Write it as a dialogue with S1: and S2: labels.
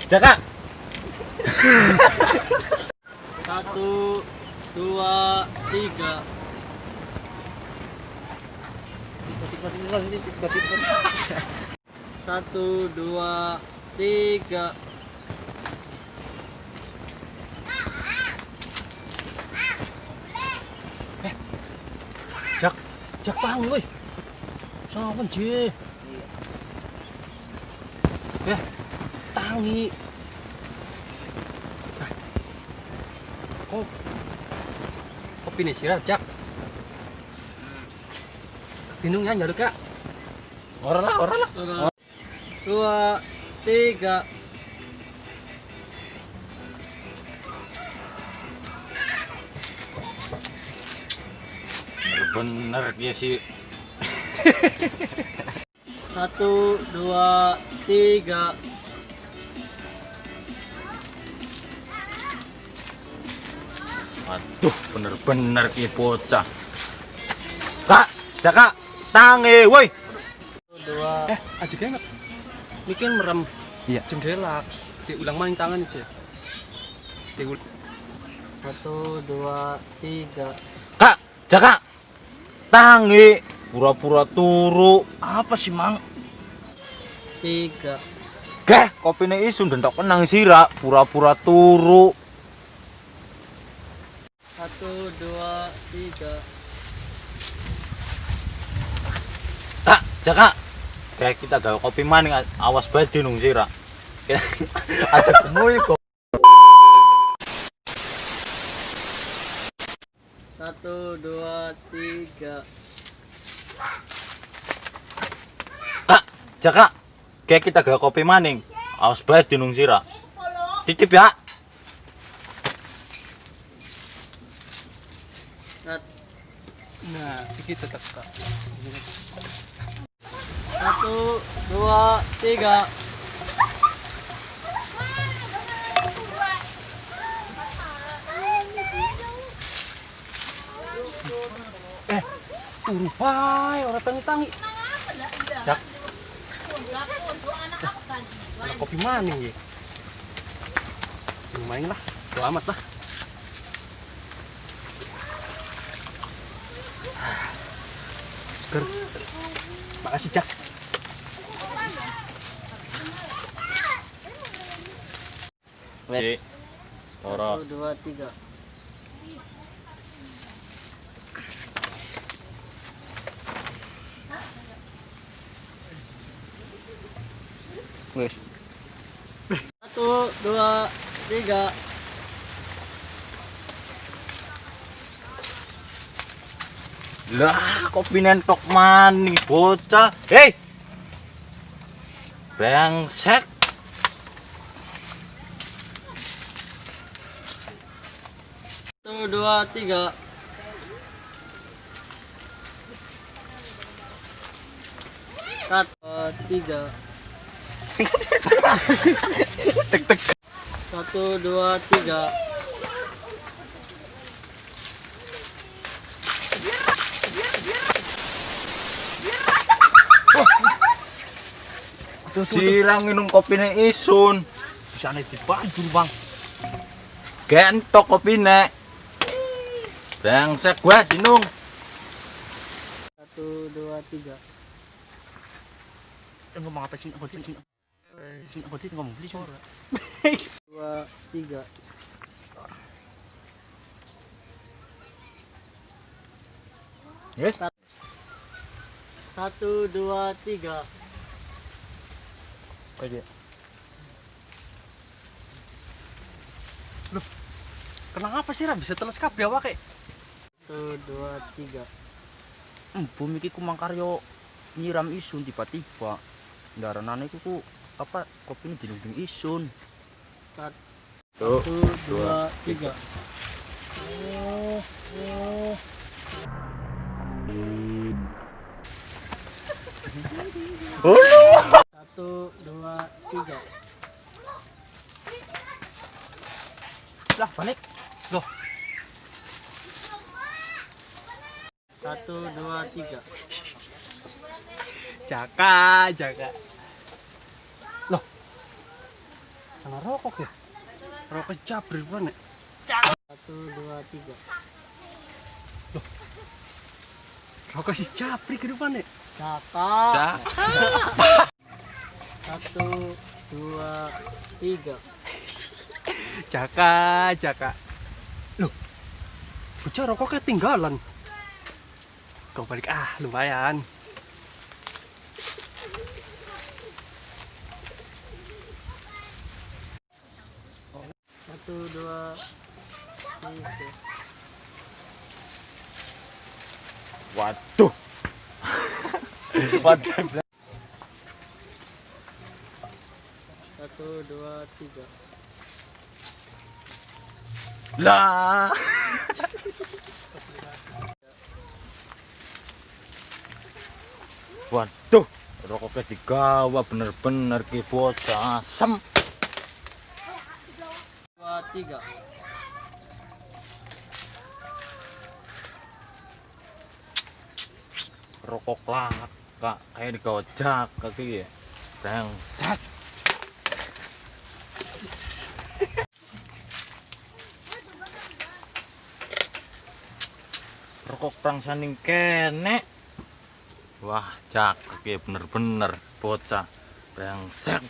S1: Jaka.
S2: Satu, dua, tiga. Satu, dua, tiga.
S1: Jak tangi woi. Sawan je. Tangi. Nah. Kopi nih sirat Jak. Tinungnya nyaduk Kak. Orang lah.
S2: Dua, tiga.
S1: Bener dia sih.
S2: Satu, dua, tiga.
S1: Aduh, bener-bener ki bocah. Kak, Jaka, tangi, woi.
S2: Dua.
S3: Aja enak. Mikir merem.
S1: Iya.
S3: Jenggelak. Diulang maning tangan aja.
S2: Satu, dua, tiga.
S1: Kak, Jaka, tangi. Pura-pura turu. Apa sih, Mang?
S2: Tiga.
S1: Keh, kopine isun dentok kenang sira, pura-pura turu.
S2: Satu, dua, tiga.
S1: Kak, Jaka. Kayak kita gawe kopi maning awas bae dinung sira. Ada gemui kok.
S2: Satu, dua, tiga.
S1: Kak, Jaka. Kayak kita gawe kopi maning awas bae dinung sira. Titip ya.
S3: Nah, sedikit tetap Kak.
S2: Satu, dua, tiga.
S3: Turu bae ora tangi-tangi. Jak. Ada kopi maning ya. Lumayan lah, doa amat lah. Seger. Makasih Jak.
S1: Wes. Ora.
S2: Satu, dua, tiga.
S1: Wes.
S2: Satu, dua, tiga.
S1: Lah, kopi nentok maning bocah. Hei. Brengsek.
S2: Satu, dua, tiga. Satu, dua, tiga.
S1: Tek.
S2: Satu, dua, tiga.
S1: Sirang minum kopine isun. Bisane dibanjur, Bang. Gentok kopine. Brengsek gua dinung.
S2: Satu, dua, tiga.
S3: Ngomong apa sih? Aku ngomong beli suara.
S2: Dua, tiga.
S1: Yes.
S2: Satu, dua, tiga.
S3: Kenapa sih Ra bisa teles kabeh awake?
S2: Satu, dua, tiga.
S4: Bumi iki kumangkaryo nyiram isun tiba-tiba. Ndaranane iku ku apa kopine dinundung isun.
S2: Satu, dua, tiga. Satu, dua, tiga.
S3: Lah, balik. Loh,
S2: Satu, dua, tiga.
S3: Jaka. Loh. Karena rokok ya. Rokok cabri mana?
S2: 1, 2, 3.
S3: Rokok si cabri ke depan nih.
S2: Cakak. 1, 2, 3.
S3: Jaka. Loh, bocah rokoknya tinggalan. Kau balik lumayan.
S2: Satu, dua, tiga.
S1: Waduh. Waduh.
S2: 1, 2, 3.
S1: Lah. Waduh, rokoknya digawa bener-bener ki bocah asem.
S2: 2, 3.
S1: Rokok laka kayak digojak kaki ya. Brengsek. Rokok perang sanding kene. Wah, jak kaki bener-bener bocah brengsek.